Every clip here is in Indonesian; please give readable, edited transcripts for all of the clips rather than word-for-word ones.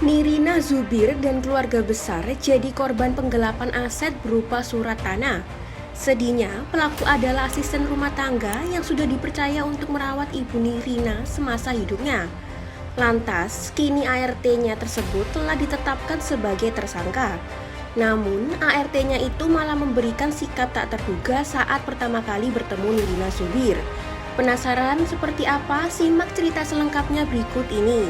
Nirina Zubir dan keluarga besar jadi korban penggelapan aset berupa surat tanah. Sedihnya, pelaku adalah asisten rumah tangga yang sudah dipercaya untuk merawat ibu Nirina semasa hidupnya. Lantas, kini ART-nya tersebut telah ditetapkan sebagai tersangka. Namun, ART-nya itu malah memberikan sikap tak terduga saat pertama kali bertemu Nirina Zubir. Penasaran seperti apa? Simak cerita selengkapnya berikut ini.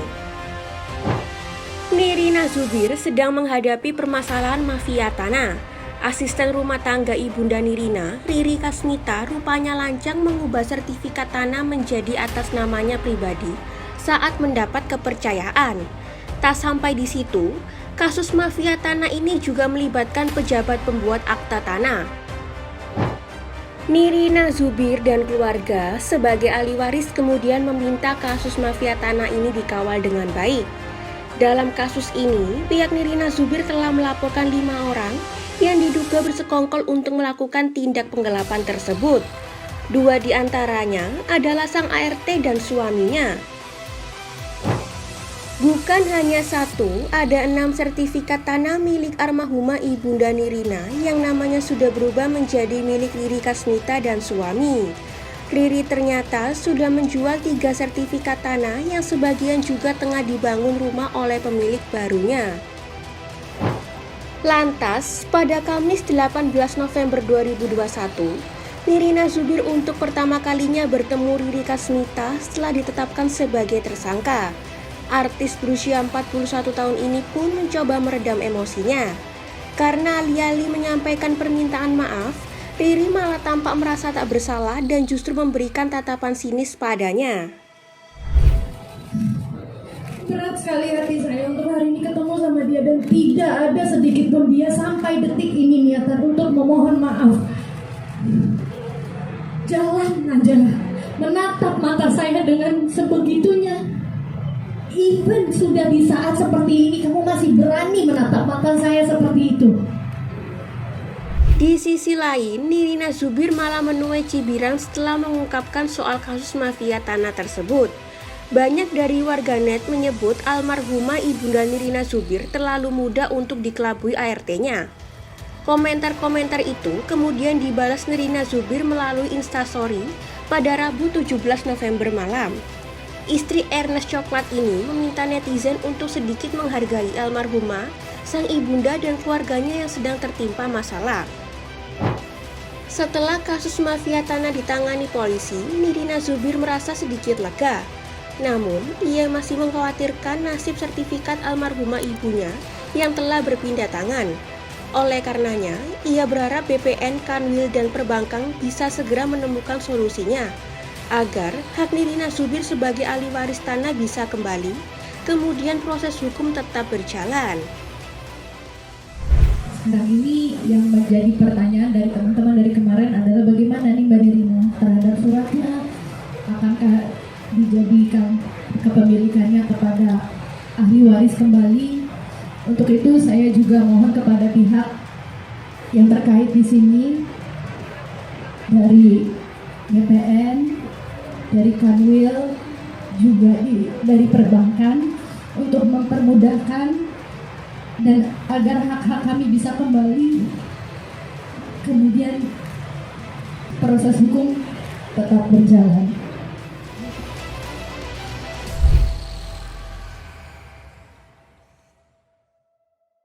Nirina Zubir sedang menghadapi permasalahan mafia tanah. Asisten rumah tangga Ibunda Nirina, Riri Kasmita, rupanya lancang mengubah sertifikat tanah menjadi atas namanya pribadi saat mendapat kepercayaan. Tak sampai di situ, kasus mafia tanah ini juga melibatkan pejabat pembuat akta tanah. Nirina Zubir dan keluarga sebagai ahli waris kemudian meminta kasus mafia tanah ini dikawal dengan baik. Dalam kasus ini, pihak Nirina Zubir telah melaporkan 5 orang yang diduga bersekongkol untuk melakukan tindak penggelapan tersebut. 2 di antaranya adalah sang ART dan suaminya. Bukan hanya satu, ada 6 sertifikat tanah milik almarhumah Ibunda Nirina yang namanya sudah berubah menjadi milik Riri Kasmita dan suami. Riri ternyata sudah menjual 3 sertifikat tanah yang sebagian juga tengah dibangun rumah oleh pemilik barunya. Lantas, pada Kamis 18 November 2021, Nirina Zubir untuk pertama kalinya bertemu Riri Kasmita setelah ditetapkan sebagai tersangka. Artis berusia 41 tahun ini pun mencoba meredam emosinya. Karena alih-alih menyampaikan permintaan maaf, Riri malah tampak merasa tak bersalah dan justru memberikan tatapan sinis padanya. Berat sekali hati saya untuk hari ini ketemu sama dia dan tidak ada sedikit pun dia sampai detik ini niatan untuk memohon maaf. Jalan aja, menatap mata saya dengan sebegitunya. Even sudah di saat seperti ini kamu masih berani menatap mata saya seperti itu. Di sisi lain, Nirina Zubir malah menuai cibiran setelah mengungkapkan soal kasus mafia tanah tersebut. Banyak dari warganet menyebut almarhumah Ibunda Nirina Zubir terlalu muda untuk dikelabui ART-nya. Komentar-komentar itu kemudian dibalas Nirina Zubir melalui Instastory pada Rabu 17 November malam. Istri Ernest Coklat ini meminta netizen untuk sedikit menghargai almarhumah, sang ibunda dan keluarganya yang sedang tertimpa masalah. Setelah kasus mafia tanah ditangani polisi, Nirina Zubir merasa sedikit lega. Namun, ia masih mengkhawatirkan nasib sertifikat almarhumah ibunya yang telah berpindah tangan. Oleh karenanya, ia berharap BPN, Kanwil, dan perbankan bisa segera menemukan solusinya agar hak Nirina Zubir sebagai ahli waris tanah bisa kembali, kemudian proses hukum tetap berjalan. Sekarang ini yang menjadi pertanyaan dari teman-teman dari kemarin adalah bagaimana nih Mbak Nirina terhadap suratnya, akankah dijadikan kepemilikannya kepada ahli waris kembali. Untuk itu saya juga mohon kepada pihak yang terkait di sini dari BPN, dari Kanwil, juga dari perbankan untuk mempermudahkan dan agar hak-hak kami bisa kembali, kemudian proses hukum tetap berjalan.